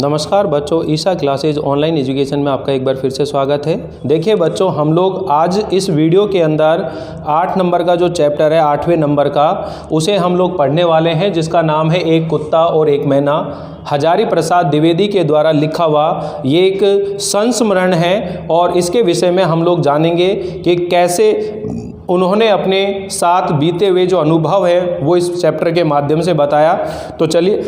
नमस्कार बच्चों, Isha classes online education में आपका एक बार फिर से स्वागत है। देखिए बच्चों, हम लोग आज इस वीडियो के अंदर 8 नंबर का जो चैप्टर है 8वें नंबर का, उसे हम लोग पढ़ने वाले हैं, जिसका नाम है एक कुत्ता और एक मैना। हजारी प्रसाद द्विवेदी के द्वारा लिखा हुआ ये एक संस्मरण है और इसके विषय में हम लोग जानेंगे कि कैसे उन्होंने अपने साथ बीते हुए जो अनुभव है वो इस चैप्टर के माध्यम से बताया। तो चलिए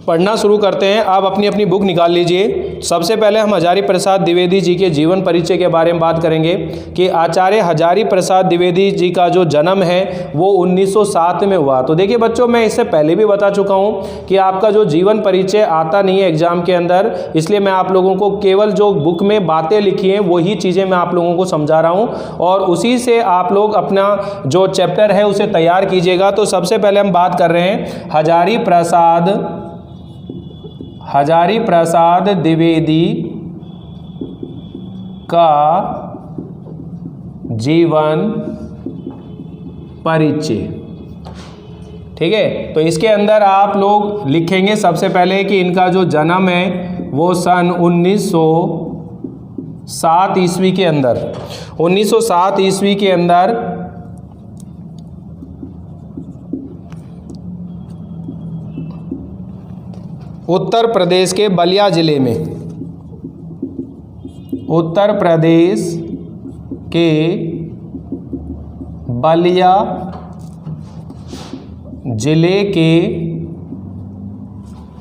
पढ़ना शुरू करते हैं। आप अपनी अपनी बुक निकाल लीजिए। सबसे पहले हम हजारी प्रसाद द्विवेदी जी के जीवन परिचय के बारे में बात करेंगे कि आचार्य हजारी प्रसाद द्विवेदी जी का जो जन्म है वो 1907 में हुआ। तो देखिए बच्चों, मैं इससे पहले भी बता चुका हूँ कि आपका जो जीवन परिचय आता नहीं है एग्जाम के अंदर, इसलिए मैं आप लोगों को केवल जो बुक में बातें लिखी हैं वही चीज़ें मैं आप लोगों को समझा रहा हूँ और उसी से आप लोग अपना जो चैप्टर है उसे तैयार कीजिएगा। तो सबसे पहले हम बात कर रहे हैं हजारी प्रसाद द्विवेदी का जीवन परिचय। ठीक है, तो इसके अंदर आप लोग लिखेंगे सबसे पहले कि इनका जो जन्म है वो सन 1907 ईस्वी के अंदर 1907 ईस्वी के अंदर उत्तर प्रदेश के बलिया जिले में, उत्तर प्रदेश के बलिया जिले के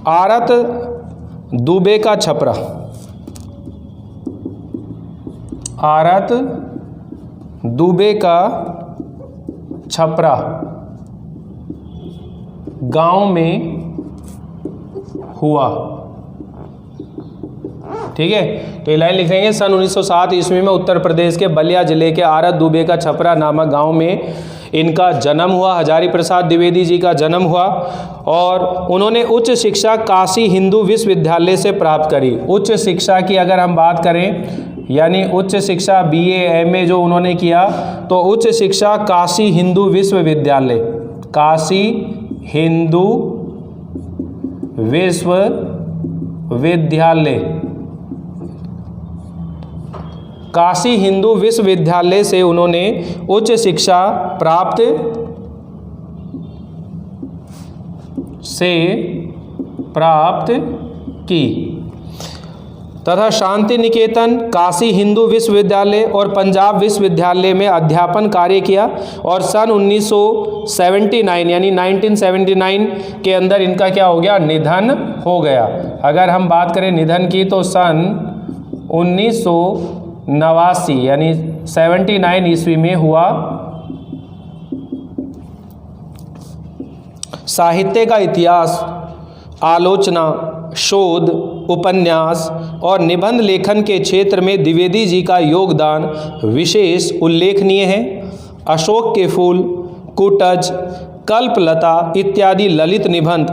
आरत दुबे का छपरा, आरत दुबे का छपरा गांव में हुआ। ठीक है, तो ये लाइन लिखेंगे सन 1907 ईस्वी में उत्तर प्रदेश के बलिया जिले के आरत दुबे का छपरा नामक गांव में इनका जन्म हुआ। हजारी प्रसाद द्विवेदी जी का जन्म हुआ और उन्होंने उच्च शिक्षा काशी हिंदू विश्वविद्यालय से प्राप्त करी। उच्च शिक्षा की अगर हम बात करें, यानी उच्च शिक्षा BA MA जो उन्होंने किया, तो उच्च शिक्षा काशी हिंदू विश्वविद्यालय, काशी हिंदू विश्वविद्यालय, काशी हिंदू विश्वविद्यालय से उन्होंने उच्च शिक्षा प्राप्त की तथा शांति निकेतन, काशी हिंदू विश्वविद्यालय और पंजाब विश्वविद्यालय में अध्यापन कार्य किया और सन 1979 यानी 1979 के अंदर इनका क्या हो गया, निधन हो गया। अगर हम बात करें निधन की तो सन 1989 यानी 79 ईस्वी में हुआ। साहित्य का इतिहास, आलोचना, शोध, उपन्यास और निबंध लेखन के क्षेत्र में द्विवेदी जी का योगदान विशेष उल्लेखनीय है। अशोक के फूल, कुटज, कल्पलता इत्यादि ललित निबंध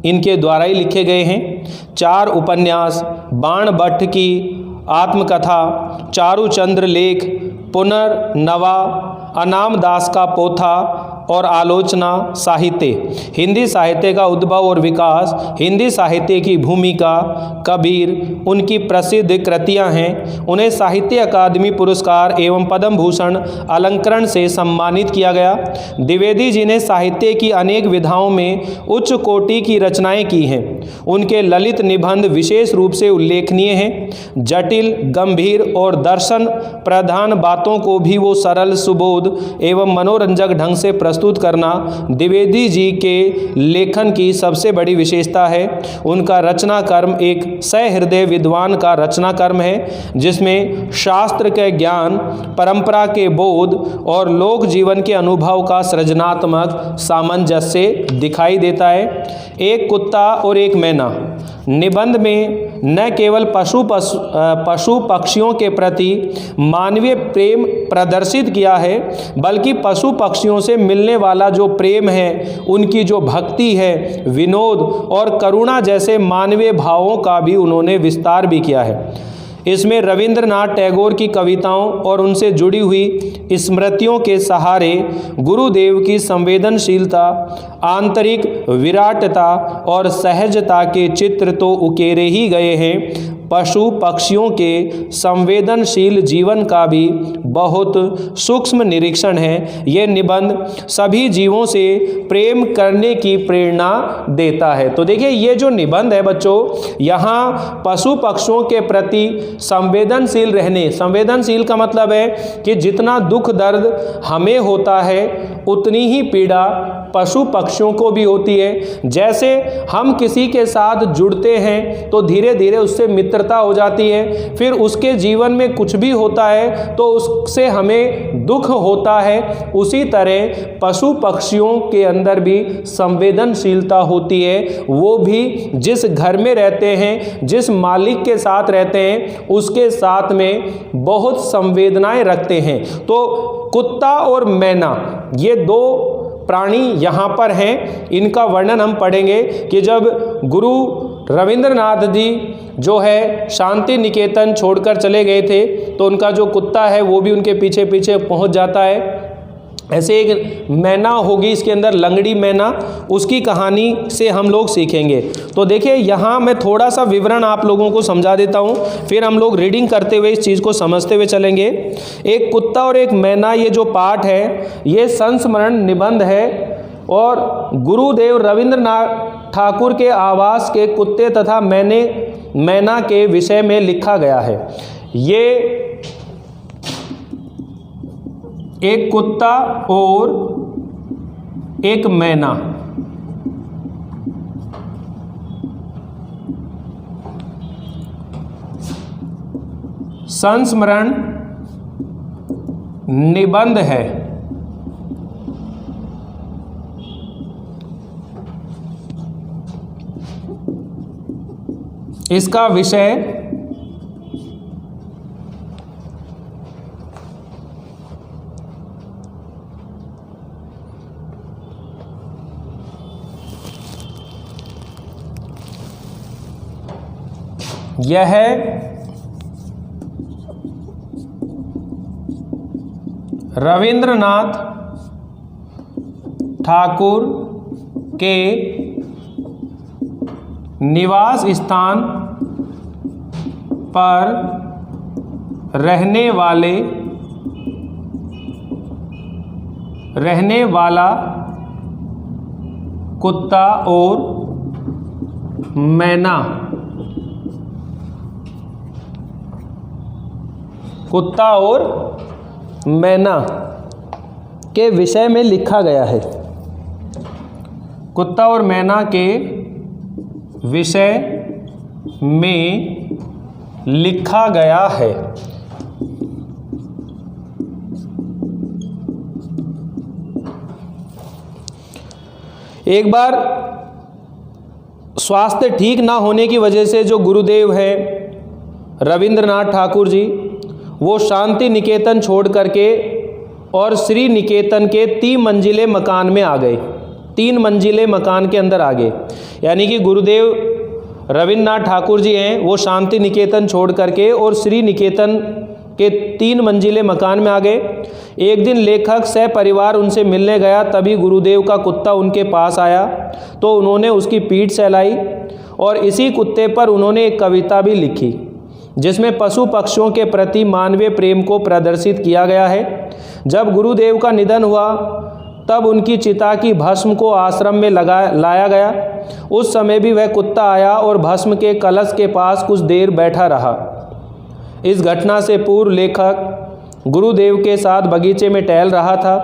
इनके द्वारा ही लिखे गए हैं। 4 उपन्यास, बाणभट्ट की आत्मकथा, चारुचंद्र लेख, पुनर्नवा, अनाम दास का पोथा और आलोचना साहित्य, हिंदी साहित्य का उद्भव और विकास, हिंदी साहित्य की भूमिका, कबीर, उनकी प्रसिद्ध कृतियां हैं। उन्हें साहित्य अकादमी पुरस्कार एवं पद्म भूषण अलंकरण से सम्मानित किया गया। द्विवेदी जी ने साहित्य की अनेक विधाओं में उच्च कोटि की रचनाएं की हैं। उनके ललित निबंध विशेष रूप से उल्लेखनीय हैं। जटिल, गंभीर और दर्शन प्रधान बातों को भी वो सरल, सुबोध एवं मनोरंजक ढंग से प्रस्तुत करना द्विवेदी जी के लेखन की सबसे बड़ी विशेषता है। उनका रचना कर्म एक सहृदय विद्वान का रचना कर्म है, जिसमें शास्त्र के ज्ञान, परंपरा के बोध और लोक जीवन के अनुभव का सृजनात्मक सामंजस्य दिखाई देता है। एक कुत्ता और एक मैना निबंध में न केवल पशु पक्षियों के प्रति मानवीय प्रेम प्रदर्शित किया है, बल्कि पशु पक्षियों से मिलने वाला जो प्रेम है, उनकी जो भक्ति है, विनोद और करुणा जैसे मानवीय भावों का भी उन्होंने विस्तार भी किया है। इसमें रविंद्रनाथ टैगोर की कविताओं और उनसे जुड़ी हुई स्मृतियों के सहारे गुरुदेव की संवेदनशीलता, आंतरिक विराटता और सहजता के चित्र तो उकेरे ही गए हैं, पशु पक्षियों के संवेदनशील जीवन का भी बहुत सूक्ष्म निरीक्षण है। ये निबंध सभी जीवों से प्रेम करने की प्रेरणा देता है। तो देखिए ये जो निबंध है बच्चों, यहाँ पशु पक्षियों के प्रति संवेदनशील रहने, संवेदनशील का मतलब है कि जितना दुख दर्द हमें होता है उतनी ही पीड़ा पशु पक्षियों को भी होती है। जैसे हम किसी के साथ जुड़ते हैं तो धीरे धीरे उससे मित्रता हो जाती है, फिर उसके जीवन में कुछ भी होता है तो उससे हमें दुख होता है। उसी तरह पशु पक्षियों के अंदर भी संवेदनशीलता होती है। वो भी जिस घर में रहते हैं, जिस मालिक के साथ रहते हैं, उसके साथ में बहुत संवेदनाएं रखते हैं। तो कुत्ता और मैना ये दो प्राणी यहाँ पर हैं। इनका वर्णन हम पढ़ेंगे कि जब गुरु रविंद्रनाथ जी जो है शांति निकेतन छोड़कर चले गए थे तो उनका जो कुत्ता है वो भी उनके पीछे पीछे पहुँच जाता है। ऐसे एक मैना होगी इसके अंदर, लंगड़ी मैना, उसकी कहानी से हम लोग सीखेंगे। तो देखिए यहाँ मैं थोड़ा सा विवरण आप लोगों को समझा देता हूँ, फिर हम लोग रीडिंग करते हुए इस चीज़ को समझते हुए चलेंगे। एक कुत्ता और एक मैना, ये जो पाठ है ये संस्मरण निबंध है और गुरुदेव रविंद्रनाथ ठाकुर के आवास के कुत्ते तथा मैना के विषय में लिखा गया है। ये एक कुत्ता और एक मैना, संस्मरण निबंध है। इसका विषय यह रविंद्रनाथ ठाकुर के निवास स्थान पर रहने वाला कुत्ता और मैना, कुत्ता और मैना के विषय में लिखा गया है। कुत्ता और मैना के विषय में लिखा गया है। एक बार स्वास्थ्य ठीक ना होने की वजह से जो गुरुदेव हैं रविंद्रनाथ ठाकुर जी, वो शांति निकेतन छोड़ करके और श्री निकेतन के 3 मंजिले मकान में आ गए, 3 मंजिले मकान के अंदर आ गए। यानी कि गुरुदेव रविंद्रनाथ ठाकुर जी हैं वो शांति निकेतन छोड़ करके और श्री निकेतन के 3 मंजिले मकान में आ गए। एक दिन लेखक सह परिवार उनसे मिलने गया, तभी गुरुदेव का कुत्ता उनके पास आया तो उन्होंने उसकी पीठ सहलाई और इसी कुत्ते पर उन्होंने एक कविता भी लिखी जिसमें पशु पक्षियों के प्रति मानवीय प्रेम को प्रदर्शित किया गया है। जब गुरुदेव का निधन हुआ तब उनकी चिता की भस्म को आश्रम में लाया गया। उस समय भी वह कुत्ता आया और भस्म के कलश के पास कुछ देर बैठा रहा। इस घटना से पूर्व लेखक गुरुदेव के साथ बगीचे में टहल रहा था।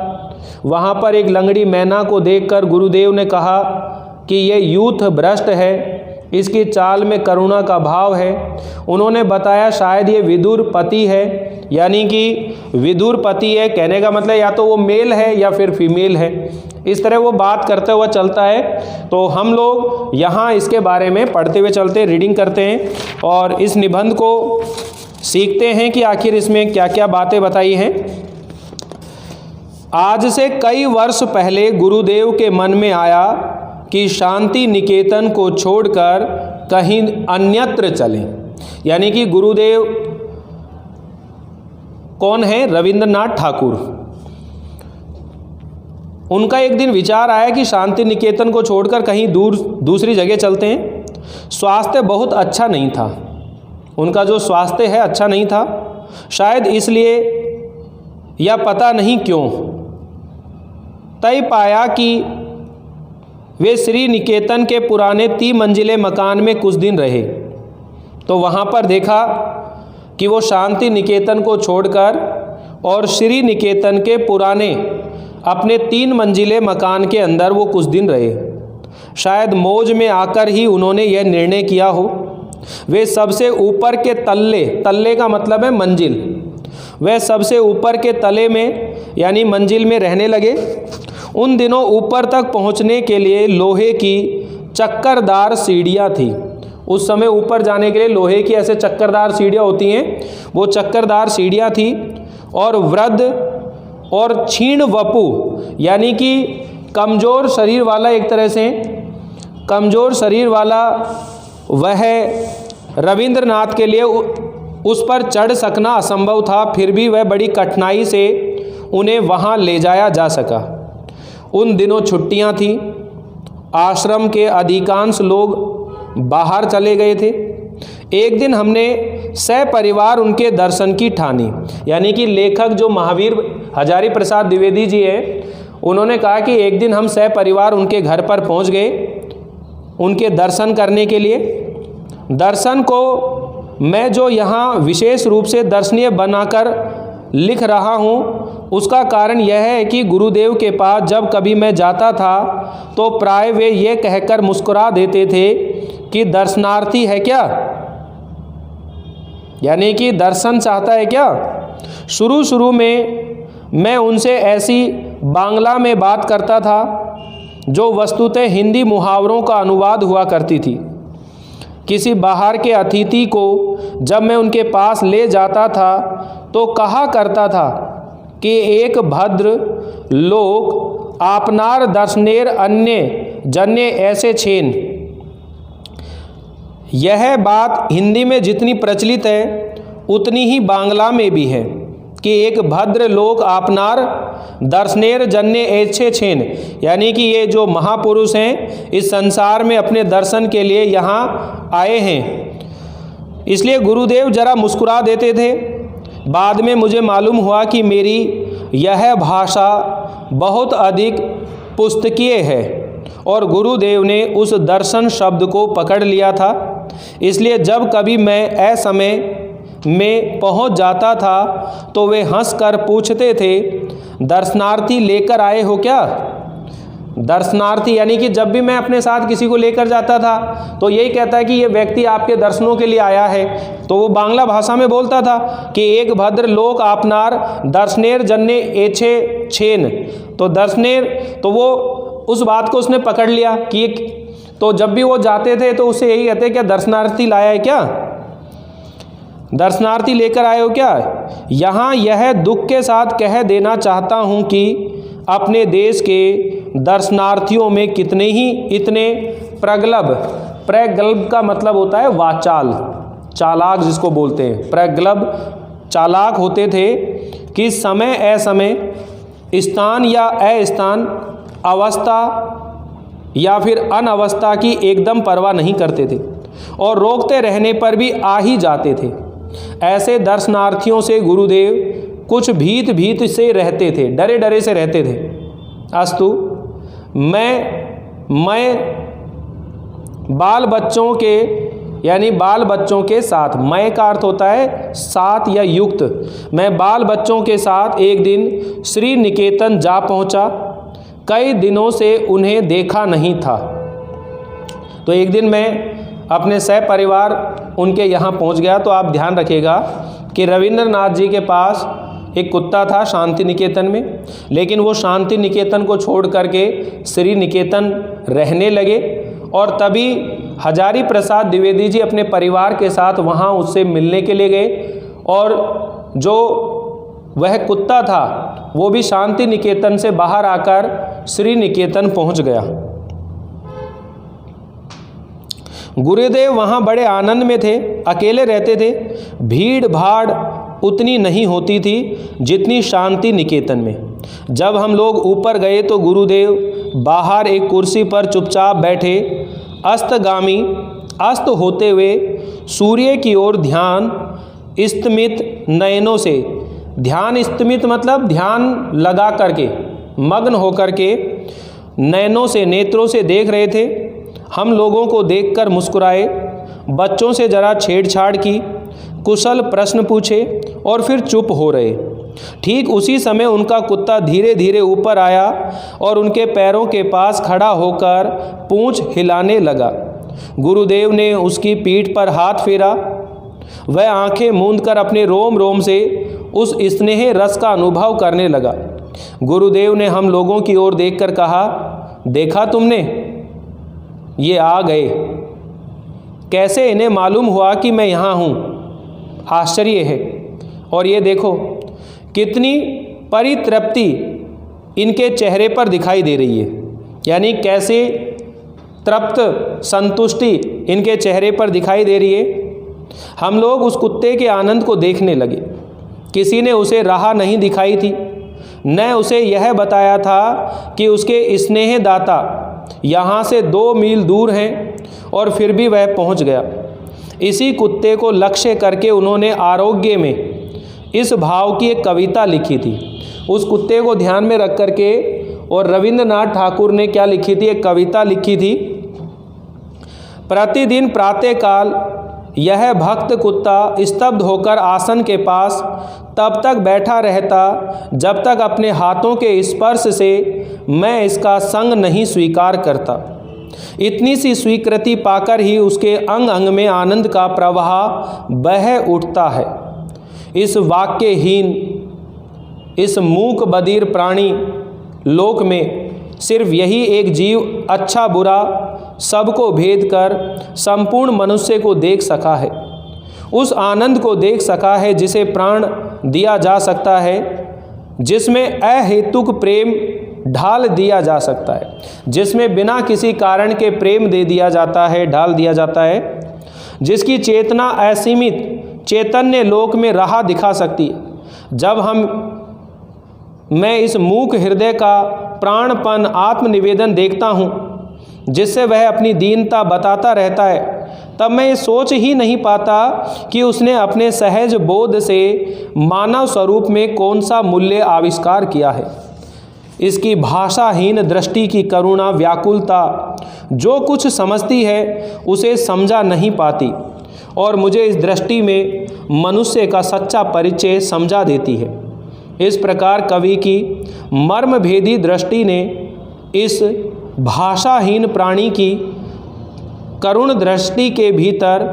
वहाँ पर एक लंगड़ी मैना को देखकर गुरुदेव ने कहा कि यह यूथ भ्रष्ट है, इसकी चाल में करुणा का भाव है। उन्होंने बताया शायद ये विदुर पति है, यानी कि विदुर पति है, कहने का मतलब या तो वो मेल है या फिर फीमेल है। इस तरह वो बात करते हुए चलता है। तो हम लोग यहाँ इसके बारे में पढ़ते हुए चलते, रीडिंग करते हैं और इस निबंध को सीखते हैं कि आखिर इसमें क्या क्या बातें बताई हैं। आज से कई वर्ष पहले गुरुदेव के मन में आया कि शांति निकेतन को छोड़कर कहीं अन्यत्र चलें। यानी कि गुरुदेव कौन है? रविंद्रनाथ ठाकुर। उनका एक दिन विचार आया कि शांति निकेतन को छोड़कर कहीं दूसरी जगह चलते हैं। स्वास्थ्य बहुत अच्छा नहीं था, उनका जो स्वास्थ्य है अच्छा नहीं था, शायद इसलिए या पता नहीं क्यों तय पाया कि वे श्री निकेतन के पुराने 3 मंजिले मकान में कुछ दिन रहे। तो वहाँ पर देखा कि वो शांति निकेतन को छोड़कर और श्री निकेतन के पुराने अपने 3 मंजिले मकान के अंदर वो कुछ दिन रहे। शायद मौज में आकर ही उन्होंने यह निर्णय किया हो। वे सबसे ऊपर के तल्ले का मतलब है मंजिल, वह सबसे ऊपर के तले में यानी मंजिल में रहने लगे। उन दिनों ऊपर तक पहुंचने के लिए लोहे की चक्करदार सीढ़ियां थी। उस समय ऊपर जाने के लिए लोहे की ऐसे चक्करदार सीढ़ियां होती हैं, वो चक्करदार सीढ़ियां थी। और वृद्ध और क्षीण वपु यानी कि कमज़ोर शरीर वाला, एक तरह से कमज़ोर शरीर वाला वह रविंद्रनाथ के लिए उस पर चढ़ सकना असंभव था। फिर भी वह बड़ी कठिनाई से उन्हें वहाँ ले जाया जा सका। उन दिनों छुट्टियाँ थीं, आश्रम के अधिकांश लोग बाहर चले गए थे। एक दिन हमने सपरिवार उनके दर्शन की ठानी, यानी कि लेखक जो महावीर हजारी प्रसाद द्विवेदी जी हैं, उन्होंने कहा कि एक दिन हम सपरिवार उनके घर पर पहुंच गए उनके दर्शन करने के लिए। दर्शन को मैं जो यहाँ विशेष रूप से दर्शनीय बनाकर लिख रहा हूँ, उसका कारण यह है कि गुरुदेव के पास जब कभी मैं जाता था तो प्राय वे ये कहकर मुस्कुरा देते थे कि दर्शनार्थी है क्या, यानी कि दर्शन चाहता है क्या। शुरू में मैं उनसे ऐसी बांग्ला में बात करता था जो वस्तुतः हिंदी मुहावरों का अनुवाद हुआ करती थी। किसी बाहर के अतिथि को जब मैं उनके पास ले जाता था तो कहा करता था कि एक भद्र लोक आपनार दर्शनेर अन्य जन्य ऐसे छेन। यह बात हिंदी में जितनी प्रचलित है उतनी ही बांग्ला में भी है कि एक भद्र लोक आपनार दर्शनेर जन्य ऐसे छेन, यानी कि ये जो महापुरुष हैं इस संसार में अपने दर्शन के लिए यहाँ आए हैं। इसलिए गुरुदेव जरा मुस्कुरा देते थे। बाद में मुझे मालूम हुआ कि मेरी यह भाषा बहुत अधिक पुस्तकीय है और गुरुदेव ने उस दर्शन शब्द को पकड़ लिया था। इसलिए जब कभी मैं असमय में पहुंच जाता था तो वे हंसकर पूछते थे, दर्शनार्थी लेकर आए हो क्या? दर्शनार्थी यानी कि जब भी मैं अपने साथ किसी को लेकर जाता था तो यही कहता है कि ये व्यक्ति आपके दर्शनों के लिए आया है। तो वो बांग्ला भाषा में बोलता था कि एक भद्र लोक आपनार दर्शनेर जन्य एछे छेन। तो दर्शनेर, तो वो उस बात को उसने पकड़ लिया कि तो जब भी वो जाते थे तो उससे यही कहते क्या दर्शनार्थी लाया है क्या, दर्शनार्थी लेकर आए हो क्या। यहाँ यह दुख के साथ कह देना चाहता हूँ कि अपने देश के दर्शनार्थियों में कितने ही इतने प्रगल्भ का मतलब होता है वाचाल, चालाक जिसको बोलते हैं, प्रगल्भ चालाक होते थे कि समय असमय, स्थान या अस्थान, अवस्था या फिर अनवस्था की एकदम परवाह नहीं करते थे और रोकते रहने पर भी आ ही जाते थे। ऐसे दर्शनार्थियों से गुरुदेव कुछ भीत से रहते थे, डरे से रहते थे। अस्तु मैं बाल बच्चों के यानी बाल बच्चों के साथ, मैं का अर्थ होता है साथ या युक्त, मैं बाल बच्चों के साथ एक दिन श्री निकेतन जा पहुंचा। कई दिनों से उन्हें देखा नहीं था। तो एक दिन मैं अपने सपरिवार उनके यहाँ पहुँच गया। तो आप ध्यान रखिएगा कि रविंद्रनाथ जी के पास एक कुत्ता था शांति निकेतन में, लेकिन वो शांति निकेतन को छोड़ करके श्री निकेतन रहने लगे। और तभी हजारी प्रसाद द्विवेदी जी अपने परिवार के साथ वहाँ उससे मिलने के लिए गए और जो वह कुत्ता था वो भी शांति निकेतन से बाहर आकर श्री निकेतन पहुँच गया। गुरुदेव वहाँ बड़े आनंद में थे, अकेले रहते थे। भीड़ भाड़ उतनी नहीं होती थी जितनी शांति निकेतन में। जब हम लोग ऊपर गए तो गुरुदेव बाहर एक कुर्सी पर चुपचाप बैठे अस्त होते हुए सूर्य की ओर ध्यान स्तिमित नयनों से, ध्यान स्तिमित मतलब ध्यान लगा करके, मग्न होकर के नयनों से, नेत्रों से देख रहे थे। हम लोगों को देखकर मुस्कुराए, बच्चों से जरा छेड़छाड़ की, कुशल प्रश्न पूछे और फिर चुप हो रहे। ठीक उसी समय उनका कुत्ता धीरे धीरे ऊपर आया और उनके पैरों के पास खड़ा होकर पूंछ हिलाने लगा। गुरुदेव ने उसकी पीठ पर हाथ फेरा। वह आंखें मूंदकर अपने रोम रोम से उस स्नेह रस का अनुभव करने लगा। गुरुदेव ने हम लोगों की ओर देखकर कहा, देखा तुमने, ये आ गए। कैसे इन्हें मालूम हुआ कि मैं यहाँ हूँ? आश्चर्य है। और ये देखो कितनी परितृप्ति इनके चेहरे पर दिखाई दे रही है, यानी कैसे तृप्त संतुष्टि इनके चेहरे पर दिखाई दे रही है। हम लोग उस कुत्ते के आनंद को देखने लगे। किसी ने उसे राह नहीं दिखाई थी, न उसे यह बताया था कि उसके स्नेहदाता यहाँ से 2 मील दूर हैं, और फिर भी वह पहुँच गया। इसी कुत्ते को लक्ष्य करके उन्होंने आरोग्य में इस भाव की एक कविता लिखी थी। उस कुत्ते को ध्यान में रख करके और रविंद्रनाथ ठाकुर ने क्या लिखी थी, एक कविता लिखी थी। प्रतिदिन प्रातःकाल यह भक्त कुत्ता स्तब्ध होकर आसन के पास तब तक बैठा रहता जब तक अपने हाथों के स्पर्श से मैं इसका संग नहीं स्वीकार करता। इतनी सी स्वीकृति पाकर ही उसके अंग अंग में आनंद का प्रवाह बह उठता है। इस वाक्यहीन, इस मूक बधिर प्राणी लोक में सिर्फ यही एक जीव अच्छा बुरा सबको भेद कर संपूर्ण मनुष्य को देख सका है, उस आनंद को देख सका है जिसे प्राण दिया जा सकता है, जिसमें अहेतुक प्रेम ढाल दिया जा सकता है, जिसमें बिना किसी कारण के प्रेम दे दिया जाता है, ढाल दिया जाता है, जिसकी चेतना असीमित चैतन्य लोक में राह दिखा सकती है। जब मैं इस मूक हृदय का प्राणपन आत्मनिवेदन देखता हूँ जिससे वह अपनी दीनता बताता रहता है, तब मैं ये सोच ही नहीं पाता कि उसने अपने सहज बोध से मानव स्वरूप में कौन सा मूल्य आविष्कार किया है। इसकी भाषाहीन दृष्टि की करुणा व्याकुलता जो कुछ समझती है उसे समझा नहीं पाती, और मुझे इस दृष्टि में मनुष्य का सच्चा परिचय समझा देती है। इस प्रकार कवि की मर्मभेदी दृष्टि ने इस भाषाहीन प्राणी की करुण दृष्टि के भीतर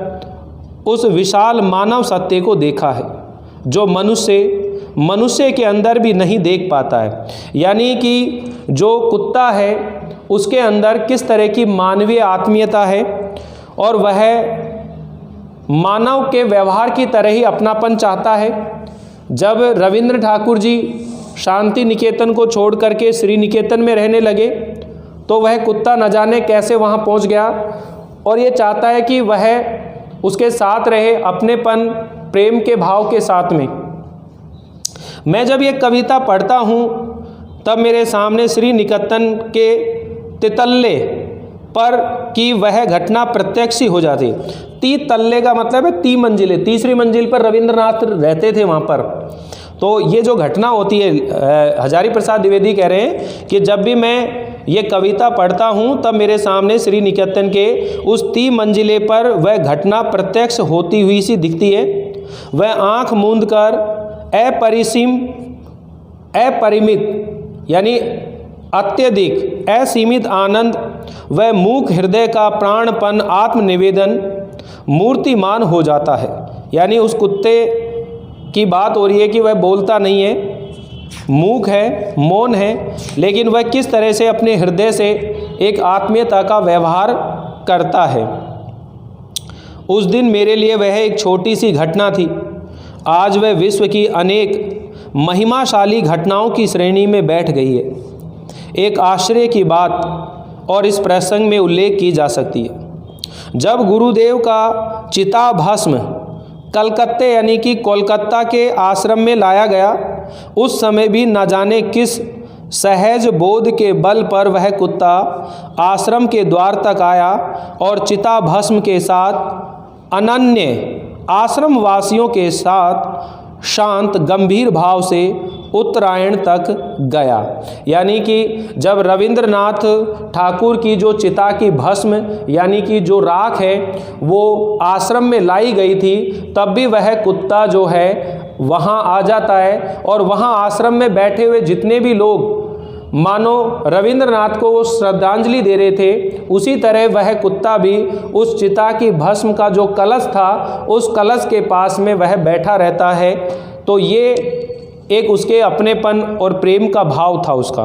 उस विशाल मानव सत्य को देखा है जो मनुष्य के अंदर भी नहीं देख पाता है। यानी कि जो कुत्ता है उसके अंदर किस तरह की मानवीय आत्मीयता है, और वह मानव के व्यवहार की तरह ही अपनापन चाहता है। जब रविंद्र ठाकुर जी शांति निकेतन को छोड़ करके श्री निकेतन में रहने लगे तो वह कुत्ता न जाने कैसे वहाँ पहुँच गया, और ये चाहता है कि वह उसके साथ रहे अपनेपन प्रेम के भाव के साथ में। मैं जब ये कविता पढ़ता हूँ तब मेरे सामने श्री निकेतन के तितल्ले पर की वह घटना प्रत्यक्ष ही हो जाती। 3 तल्ले का मतलब है 3 मंजिलें, तीसरी मंजिल पर रविंद्रनाथ रहते थे वहाँ पर। तो ये जो घटना होती है, हजारी प्रसाद द्विवेदी कह रहे हैं कि जब भी मैं ये कविता पढ़ता हूँ तब मेरे सामने श्री निकेतन के उस 3 मंजिले पर वह घटना प्रत्यक्ष होती हुई सी दिखती है। वह आँख मूंद कर अपरिमित यानी अत्यधिक असीमित आनंद, वह मूक हृदय का प्राणपन आत्मनिवेदन मूर्तिमान हो जाता है। यानी उस कुत्ते की बात हो रही है कि वह बोलता नहीं है, मूक है, मौन है, लेकिन वह किस तरह से अपने हृदय से एक आत्मीयता का व्यवहार करता है। उस दिन मेरे लिए वह एक छोटी सी घटना थी, आज वह विश्व की अनेक महिमाशाली घटनाओं की श्रेणी में बैठ गई है। एक आश्चर्य की बात और इस प्रसंग में उल्लेख की जा सकती है। जब गुरुदेव का चिताभस्म कलकत्ते यानी कि कोलकाता के आश्रम में लाया गया, उस समय भी न जाने किस सहज बोध के बल पर वह कुत्ता आश्रम के द्वार तक आया और चिता भस्म के साथ अनन्य आश्रम वासियों के साथ शांत गंभीर भाव से उत्तरायण तक गया। यानी कि जब रविंद्रनाथ ठाकुर की जो चिता की भस्म यानी कि जो राख है वो आश्रम में लाई गई थी, तब भी वह कुत्ता जो है वहाँ आ जाता है और वहाँ आश्रम में बैठे हुए जितने भी लोग मानो रविंद्रनाथ को वो श्रद्धांजलि दे रहे थे, उसी तरह वह कुत्ता भी उस चिता की भस्म का जो कलश था उस कलश के पास में वह बैठा रहता है। तो ये एक उसके अपनेपन और प्रेम का भाव था उसका।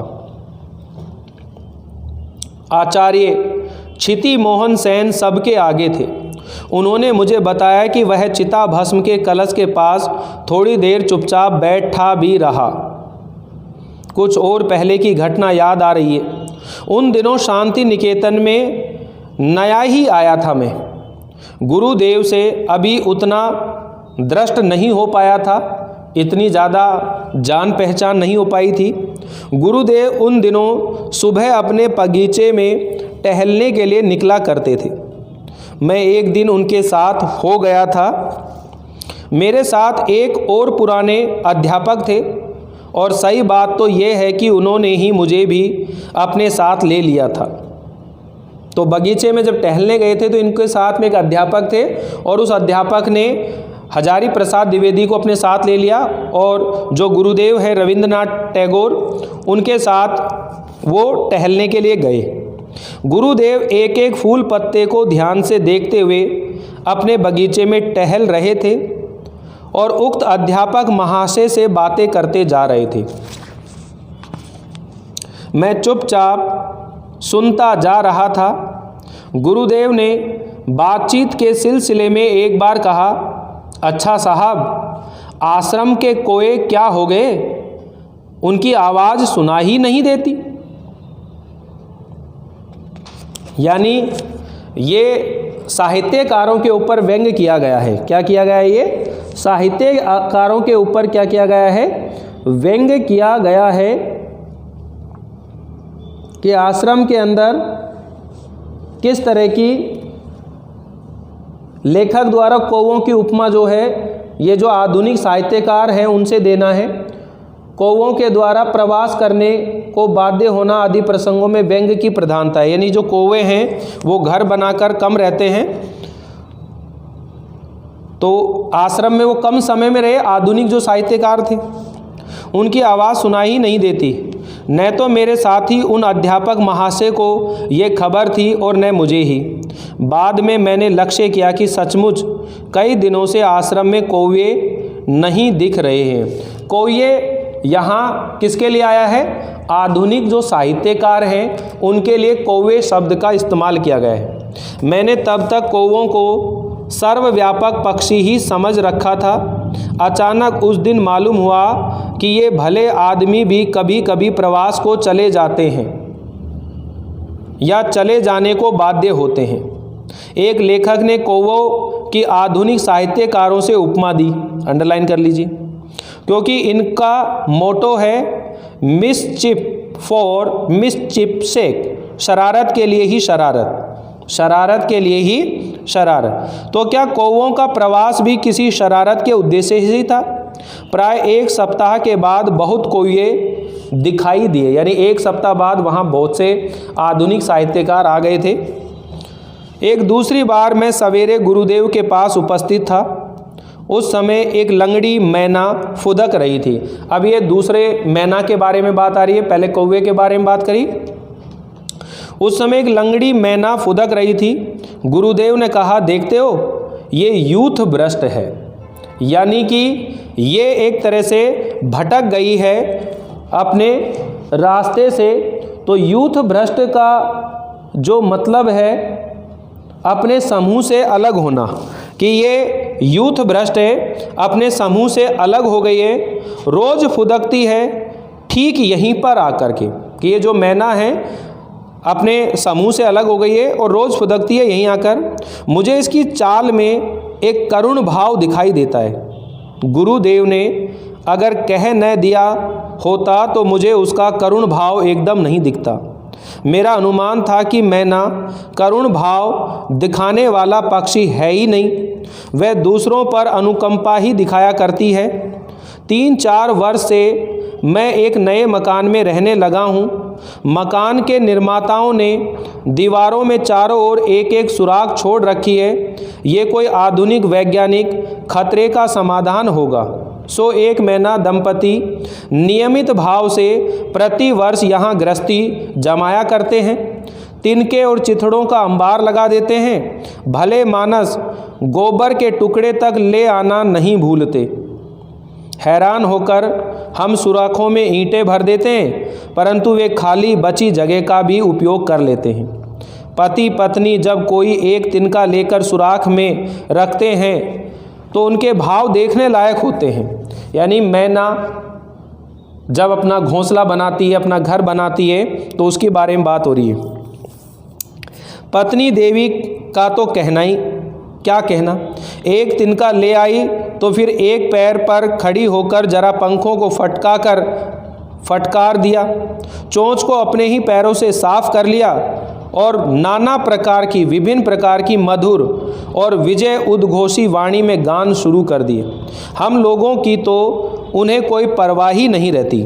आचार्य क्षिति मोहन सेन सबके आगे थे। उन्होंने मुझे बताया कि वह चिता भस्म के कलश के पास थोड़ी देर चुपचाप बैठा भी रहा। कुछ और पहले की घटना याद आ रही है। उन दिनों शांति निकेतन में नया ही आया था मैं। गुरुदेव से अभी उतना दृष्ट नहीं हो पाया था, इतनी ज़्यादा जान पहचान नहीं हो पाई थी। गुरुदेव उन दिनों सुबह अपने बगीचे में टहलने के लिए निकला करते थे। मैं एक दिन उनके साथ हो गया था। मेरे साथ एक और पुराने अध्यापक थे और सही बात तो ये है कि उन्होंने ही मुझे भी अपने साथ ले लिया था। तो बगीचे में जब टहलने गए थे तो इनके साथ में एक अध्यापक थे और उस अध्यापक ने हजारी प्रसाद द्विवेदी को अपने साथ ले लिया और जो गुरुदेव हैं रविंद्रनाथ टैगोर, उनके साथ वो टहलने के लिए गए। गुरुदेव एक एक फूल पत्ते को ध्यान से देखते हुए अपने बगीचे में टहल रहे थे और उक्त अध्यापक महाशय से बातें करते जा रहे थे। मैं चुपचाप सुनता जा रहा था। गुरुदेव ने बातचीत के सिलसिले में एक बार कहा, अच्छा साहब, आश्रम के कोए क्या हो गए? उनकी आवाज़ सुना ही नहीं देती। यानी ये साहित्यकारों के ऊपर व्यंग्य किया गया है। क्या किया गया है? ये साहित्यकारों के ऊपर क्या किया गया है? व्यंग्य किया गया है कि आश्रम के अंदर किस तरह की लेखक द्वारा कौवों की उपमा जो है, ये जो आधुनिक साहित्यकार हैं उनसे देना है। कौवों के द्वारा प्रवास करने को बाध्य होना आदि प्रसंगों में व्यंग्य की प्रधानता है। यानी जो कौवे हैं वो घर बनाकर कम रहते हैं, तो आश्रम में वो कम समय में रहे। आधुनिक जो साहित्यकार थे उनकी आवाज़ सुनाई नहीं देती। न तो मेरे साथी उन अध्यापक महाशय को ये खबर थी और न मुझे ही। बाद में मैंने लक्ष्य किया कि सचमुच कई दिनों से आश्रम में कौवे नहीं दिख रहे हैं। कौवे यहाँ किसके लिए आया है? आधुनिक जो साहित्यकार हैं उनके लिए कौवे शब्द का इस्तेमाल किया गया है। मैंने तब तक कौवों को सर्वव्यापक पक्षी ही समझ रखा था। अचानक उस दिन मालूम हुआ कि ये भले आदमी भी कभी कभी प्रवास को चले जाते हैं या चले जाने को बाध्य होते हैं। एक लेखक ने कौवों की आधुनिक साहित्यकारों से उपमा दी, अंडरलाइन कर लीजिए, क्योंकि इनका मोटो है मिसचिफ फॉर मिसचिफ सेक, शरारत के लिए ही शरारत, शरारत के लिए ही शरारत। तो क्या कौवों का प्रवास भी किसी शरारत के उद्देश्य से ही था? प्राय एक सप्ताह के बाद बहुत कौवे दिखाई दिए। यानी एक सप्ताह बाद वहाँ बहुत से आधुनिक साहित्यकार आ गए थे। एक दूसरी बार मैं सवेरे गुरुदेव के पास उपस्थित था। उस समय एक लंगड़ी मैना फुदक रही थी। अब ये दूसरे मैना के बारे में बात आ रही है, पहले कौवे के बारे में बात करी। उस समय एक लंगड़ी मैना फुदक रही थी। गुरुदेव ने कहा, देखते हो ये यूथ भ्रष्ट है, यानी कि ये एक तरह से भटक गई है अपने रास्ते से। तो यूथ भ्रष्ट का जो मतलब है अपने समूह से अलग होना, कि ये यूथ भ्रष्ट है, अपने समूह से अलग हो गई है, रोज़ फुदकती है ठीक यहीं पर आकर के। कि ये जो मैना है अपने समूह से अलग हो गई है और रोज़ फुदकती है यहीं आकर। मुझे इसकी चाल में एक करुण भाव दिखाई देता है। गुरुदेव ने अगर कह न दिया होता तो मुझे उसका करुण भाव एकदम नहीं दिखता। मेरा अनुमान था कि मैना करुण भाव दिखाने वाला पक्षी है ही नहीं, वह दूसरों पर अनुकंपा ही दिखाया करती है। 3-4 वर्ष से मैं एक नए मकान में रहने लगा हूँ। मकान के निर्माताओं ने दीवारों में चारों ओर एक एक सुराख छोड़ रखी है। ये कोई आधुनिक वैज्ञानिक खतरे का समाधान होगा। सो एक मैना दंपति नियमित भाव से प्रति वर्ष यहाँ गृहस्थी जमाया करते हैं। तिनके और चिथड़ों का अंबार लगा देते हैं। भले मानस गोबर के टुकड़े तक ले आना नहीं भूलते। हैरान होकर हम सुराखों में ईंटें भर देते हैं, परंतु वे खाली बची जगह का भी उपयोग कर लेते हैं। पति पत्नी जब कोई एक तिनका लेकर सुराख में रखते हैं तो उनके भाव देखने लायक होते हैं। यानी मैना जब अपना घोंसला बनाती है, अपना घर बनाती है, तो उसके बारे में बात हो रही है। पत्नी देवी का तो कहना ही क्या कहना। एक तिनका ले आई तो फिर एक पैर पर खड़ी होकर जरा पंखों को फटकार दिया, चोंच को अपने ही पैरों से साफ कर लिया और नाना प्रकार की विभिन्न प्रकार की मधुर और विजय उद्घोषी वाणी में गान शुरू कर दिए। हम लोगों की तो उन्हें कोई परवाह ही नहीं रहती।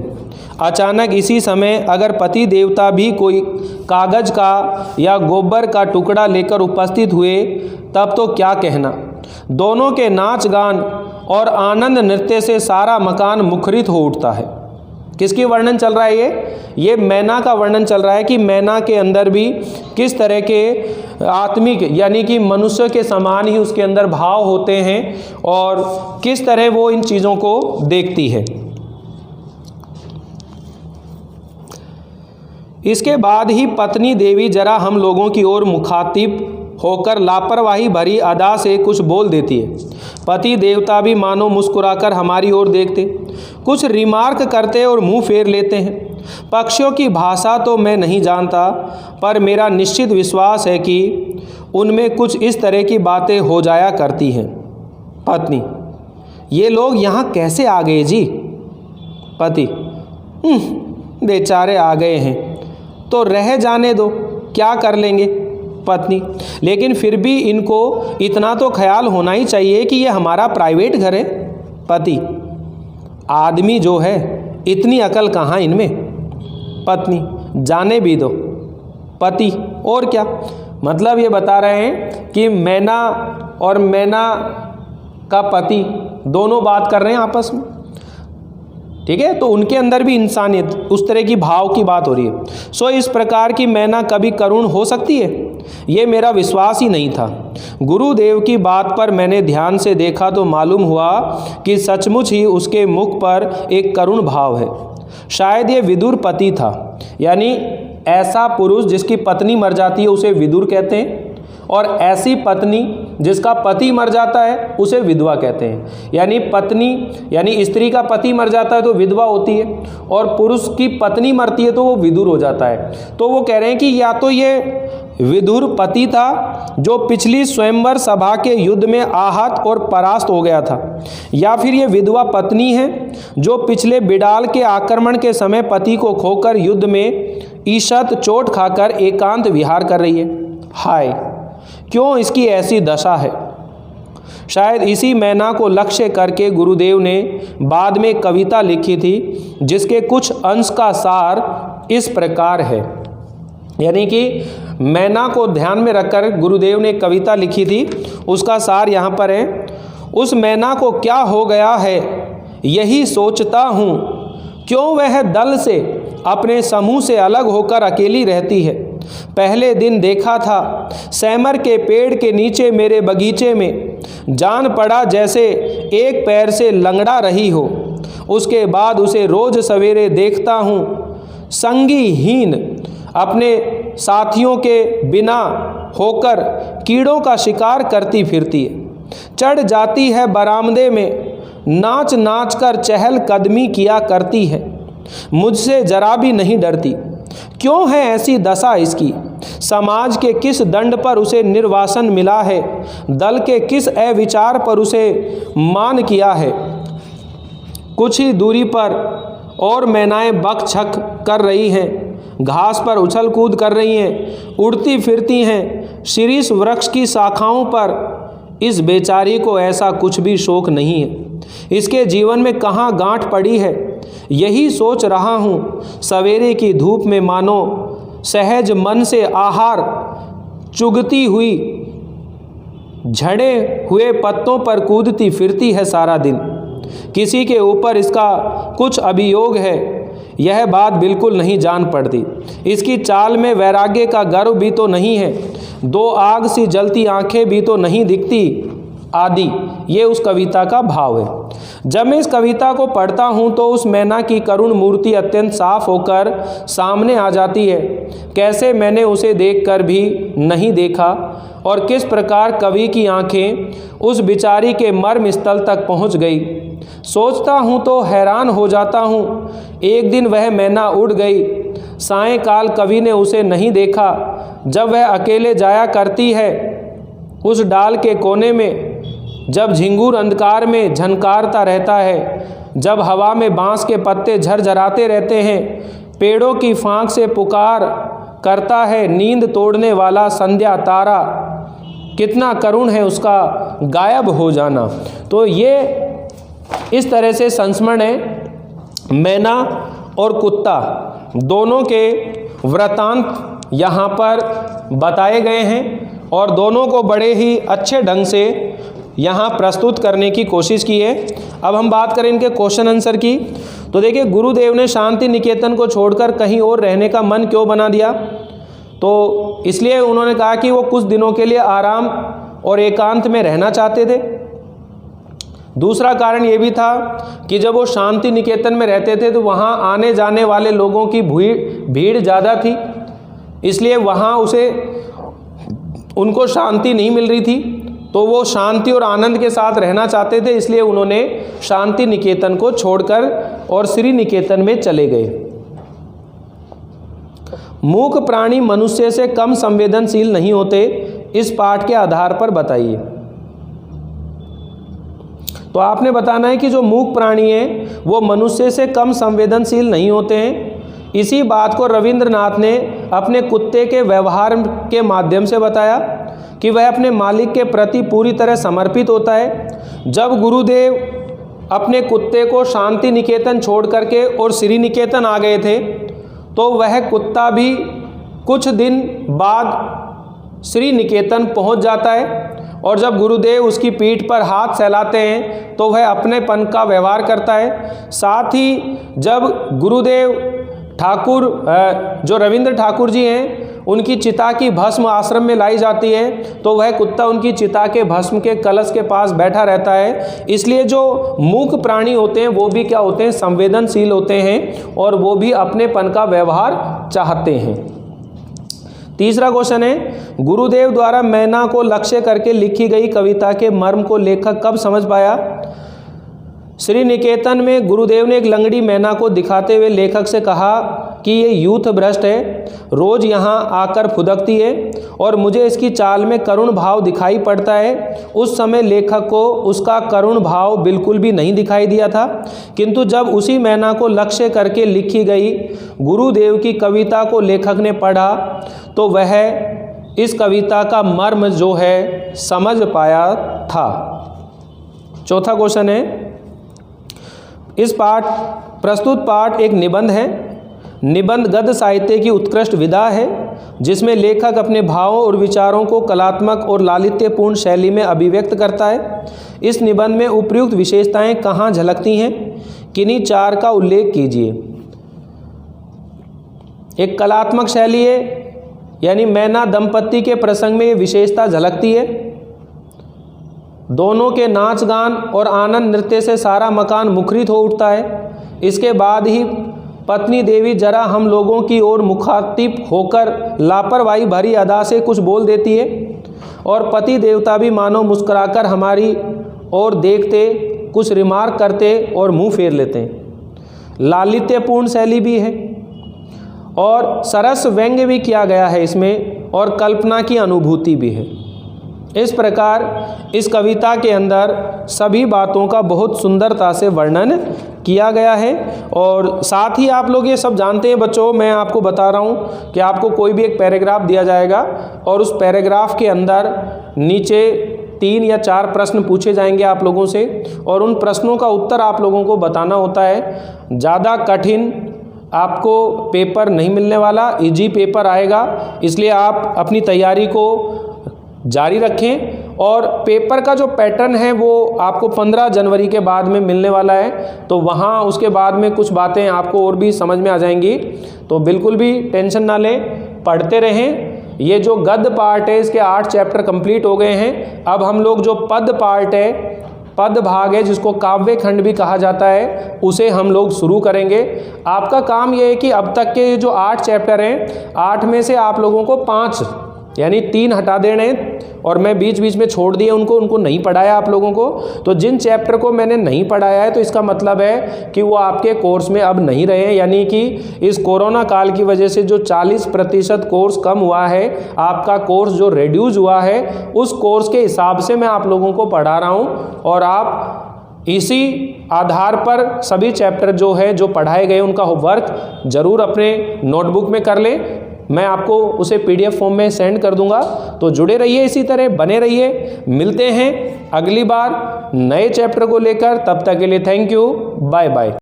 अचानक इसी समय अगर पति देवता भी कोई कागज का या गोबर का टुकड़ा लेकर उपस्थित हुए तब तो क्या कहना। दोनों के नाच गान और आनंद नृत्य से सारा मकान मुखरित हो उठता है। किसकी वर्णन चल रहा है? ये मैना का वर्णन चल रहा है कि मैना के अंदर भी किस तरह के आत्मिक यानी कि मनुष्य के समान ही उसके अंदर भाव होते हैं और किस तरह वो इन चीज़ों को देखती है। इसके बाद ही पत्नी देवी जरा हम लोगों की ओर मुखातिब होकर लापरवाही भरी अदा से कुछ बोल देती है। पति देवता भी मानो मुस्कुराकर हमारी ओर देखते, कुछ रिमार्क करते और मुंह फेर लेते हैं। पक्षियों की भाषा तो मैं नहीं जानता, पर मेरा निश्चित विश्वास है कि उनमें कुछ इस तरह की बातें हो जाया करती हैं। पत्नी: ये लोग यहाँ कैसे आ गए जी? पति: बेचारे आ गए हैं तो रह जाने दो, क्या कर लेंगे। पत्नी: लेकिन फिर भी इनको इतना तो ख्याल होना ही चाहिए कि ये हमारा प्राइवेट घर है। पति: आदमी जो है इतनी अकल कहाँ इनमें। पत्नी: जाने भी दो। पति: और क्या? मतलब ये बता रहे हैं कि मैना और मैना का पति दोनों बात कर रहे हैं आपस में, ठीक है। तो उनके अंदर भी इंसानियत, उस तरह की भाव की बात हो रही है। सो इस प्रकार की मैना कभी करुण हो सकती है? ये मेरा विश्वास ही नहीं था। गुरुदेव की बात पर मैंने ध्यान से देखा तो मालूम हुआ कि सचमुच ही उसके मुख पर एक करुण भाव है। शायद ये विदुर पति था, यानी ऐसा पुरुष जिसकी पत्नी मर जाती है उसे विदुर कहते हैं, और ऐसी पत्नी जिसका पति मर जाता है उसे विधवा कहते हैं। यानी पत्नी यानी स्त्री का पति मर जाता है तो विधवा होती है, और पुरुष की पत्नी मरती है तो वो विदुर हो जाता है। तो वो कह रहे हैं कि या तो ये विदुर पति था जो पिछली स्वयंवर सभा के युद्ध में आहत और परास्त हो गया था, या फिर ये विधवा पत्नी है जो पिछले बिडाल के आक्रमण के समय पति को खोकर युद्ध में ईषत चोट खाकर एकांत विहार कर रही है। हाय, क्यों इसकी ऐसी दशा है। शायद इसी मैना को लक्ष्य करके गुरुदेव ने बाद में कविता लिखी थी, जिसके कुछ अंश का सार इस प्रकार है। यानी कि मैना को ध्यान में रखकर गुरुदेव ने कविता लिखी थी, उसका सार यहाँ पर है। उस मैना को क्या हो गया है यही सोचता हूँ, क्यों वह दल से अपने समूह से अलग होकर अकेली रहती है। पहले दिन देखा था सैमर के पेड़ के नीचे मेरे बगीचे में, जान पड़ा जैसे एक पैर से लंगड़ा रही हो। उसके बाद उसे रोज सवेरे देखता हूँ संगीहीन अपने साथियों के बिना होकर कीड़ों का शिकार करती फिरती है। चढ़ जाती है बरामदे में, नाच नाच कर चहल कदमी किया करती है। मुझसे जरा भी नहीं डरती। क्यों है ऐसी दशा इसकी? समाज के किस दंड पर उसे निर्वासन मिला है, दल के किस अविचार पर उसे मान किया है। कुछ ही दूरी पर और मैनाएं बक छक कर रही हैं, घास पर उछल कूद कर रही हैं, उड़ती फिरती हैं। शीरीष वृक्ष की शाखाओं पर इस बेचारी को ऐसा कुछ भी शौक नहीं है। इसके जीवन में कहाँ गांठ पड़ी है, यही सोच रहा हूँ। सवेरे की धूप में मानो सहज मन से आहार चुगती हुई झड़े हुए पत्तों पर कूदती फिरती है सारा दिन। किसी के ऊपर इसका कुछ अभियोग है, यह बात बिल्कुल नहीं जान पड़ती। इसकी चाल में वैराग्य का गर्व भी तो नहीं है, दो आग सी जलती आंखें भी तो नहीं दिखती आदि। ये उस कविता का भाव है। जब मैं इस कविता को पढ़ता हूँ तो उस मैना की करुण मूर्ति अत्यंत साफ होकर सामने आ जाती है। कैसे मैंने उसे देखकर भी नहीं देखा और किस प्रकार कवि की आंखें उस बिचारी के मर्म स्थल तक पहुँच गई। सोचता हूँ तो हैरान हो जाता हूँ। एक दिन वह मैना उड़ गई, सायंकाल कवि ने उसे नहीं देखा। जब वह अकेले जाया करती है उस डाल के कोने में, जब झिंगूर अंधकार में झनकारता रहता है, जब हवा में बांस के पत्ते झरझराते रहते हैं, पेड़ों की फांक से पुकार करता है नींद तोड़ने वाला संध्या तारा, कितना करुण है उसका गायब हो जाना। तो ये इस तरह से संस्मरण है मैना और कुत्ता दोनों के वृतांत यहाँ पर बताए गए हैं और दोनों को बड़े ही अच्छे ढंग से यहाँ प्रस्तुत करने की कोशिश की है। अब हम बात करें इनके क्वेश्चन आंसर की। तो देखिए, गुरुदेव ने शांति निकेतन को छोड़कर कहीं और रहने का मन क्यों बना दिया? तो इसलिए उन्होंने कहा कि वो कुछ दिनों के लिए आराम और एकांत में रहना चाहते थे। दूसरा कारण ये भी था कि जब वो शांति निकेतन में रहते थे तो वहाँ आने जाने वाले लोगों की भीड़ ज़्यादा थी, इसलिए वहाँ उनको शांति नहीं मिल रही थी। तो वो शांति और आनंद के साथ रहना चाहते थे, इसलिए उन्होंने शांति निकेतन को छोड़कर और श्री निकेतन में चले गए। मूक प्राणी मनुष्य से कम संवेदनशील नहीं होते, इस पाठ के आधार पर बताइए। तो आपने बताना है कि जो मूक प्राणी हैं वो मनुष्य से कम संवेदनशील नहीं होते हैं। इसी बात को रविंद्रनाथ ने अपने कुत्ते के व्यवहार के माध्यम से बताया कि वह अपने मालिक के प्रति पूरी तरह समर्पित होता है। जब गुरुदेव अपने कुत्ते को शांति निकेतन छोड़ करके और श्री निकेतन आ गए थे तो वह कुत्ता भी कुछ दिन बाद श्री निकेतन पहुंच जाता है और जब गुरुदेव उसकी पीठ पर हाथ सहलाते हैं तो वह अपनेपन का व्यवहार करता है। साथ ही जब गुरुदेव ठाकुर जो रविंद्र ठाकुर जी हैं उनकी चिता की भस्म आश्रम में लाई जाती है तो वह कुत्ता उनकी चिता के भस्म के कलश के पास बैठा रहता है। इसलिए जो मूक प्राणी होते हैं वो भी क्या होते हैं, संवेदनशील होते हैं और वो भी अपनेपन का व्यवहार चाहते हैं। तीसरा क्वेश्चन है, गुरुदेव द्वारा मैना को लक्ष्य करके लिखी गई कविता के मर्म को लेखक कब समझ पाया? श्री निकेतन में गुरुदेव ने एक लंगड़ी मैना को दिखाते हुए लेखक से कहा कि ये यूथ भ्रष्ट है, रोज़ यहाँ आकर फुदकती है और मुझे इसकी चाल में करुण भाव दिखाई पड़ता है। उस समय लेखक को उसका करुण भाव बिल्कुल भी नहीं दिखाई दिया था, किंतु जब उसी मैना को लक्ष्य करके लिखी गई गुरुदेव की कविता को लेखक ने पढ़ा तो वह इस कविता का मर्म जो है समझ पाया था। चौथा क्वेश्चन है, इस प्रस्तुत पाठ एक निबंध है। निबंध गद्य साहित्य की उत्कृष्ट विधा है जिसमें लेखक अपने भावों और विचारों को कलात्मक और लालित्यपूर्ण शैली में अभिव्यक्त करता है। इस निबंध में उपर्युक्त विशेषताएं कहाँ झलकती हैं, किन्हीं चार का उल्लेख कीजिए। एक कलात्मक शैली है, यानी मैना दंपत्ति के प्रसंग में ये विशेषता झलकती है। दोनों के नाच गान और आनंद नृत्य से सारा मकान मुखरित हो उठता है। इसके बाद ही पत्नी देवी जरा हम लोगों की ओर मुखातिब होकर लापरवाही भरी अदा से कुछ बोल देती है और पति देवता भी मानो मुस्कुराकर हमारी ओर देखते कुछ रिमार्क करते और मुंह फेर लेते हैं। लालित्यपूर्ण शैली भी है और सरस व्यंग्य भी किया गया है इसमें। और कल्पना की अनुभूति भी है। इस प्रकार इस कविता के अंदर सभी बातों का बहुत सुंदरता से वर्णन किया गया है। और साथ ही आप लोग ये सब जानते हैं बच्चों, मैं आपको बता रहा हूँ कि आपको कोई भी एक पैराग्राफ दिया जाएगा और उस पैराग्राफ के अंदर नीचे 3 या 4 प्रश्न पूछे जाएंगे आप लोगों से, और उन प्रश्नों का उत्तर आप लोगों को बताना होता है। ज़्यादा कठिन आपको पेपर नहीं मिलने वाला, इजी पेपर आएगा, इसलिए आप अपनी तैयारी को जारी रखें। और पेपर का जो पैटर्न है वो आपको 15 जनवरी के बाद में मिलने वाला है, तो वहाँ उसके बाद में कुछ बातें आपको और भी समझ में आ जाएंगी। तो बिल्कुल भी टेंशन ना लें, पढ़ते रहें। ये जो गद्य पार्ट है इसके 8 चैप्टर कंप्लीट हो गए हैं। अब हम लोग जो पद पार्ट है, पद भाग है, जिसको काव्य खंड भी कहा जाता है, उसे हम लोग शुरू करेंगे। आपका काम ये है कि अब तक के जो 8 चैप्टर हैं, 8 में से आप लोगों को 5 यानी 3 हटा देने, और मैं बीच बीच में छोड़ दिए उनको नहीं पढ़ाया आप लोगों को। तो जिन चैप्टर को मैंने नहीं पढ़ाया है तो इसका मतलब है कि वो आपके कोर्स में अब नहीं रहे, यानी कि इस कोरोना काल की वजह से जो 40% कोर्स कम हुआ है, आपका कोर्स जो रिड्यूस हुआ है, उस कोर्स के हिसाब से मैं आप लोगों को पढ़ा रहा हूँ। और आप इसी आधार पर सभी चैप्टर जो है, जो पढ़ाए गए, उनका वर्क जरूर अपने नोटबुक में कर लें। मैं आपको उसे PDF फॉर्म में सेंड कर दूंगा। तो जुड़े रहिए, इसी तरह बने रहिए। मिलते हैं अगली बार नए चैप्टर को लेकर। तब तक के लिए थैंक यू, बाय बाय।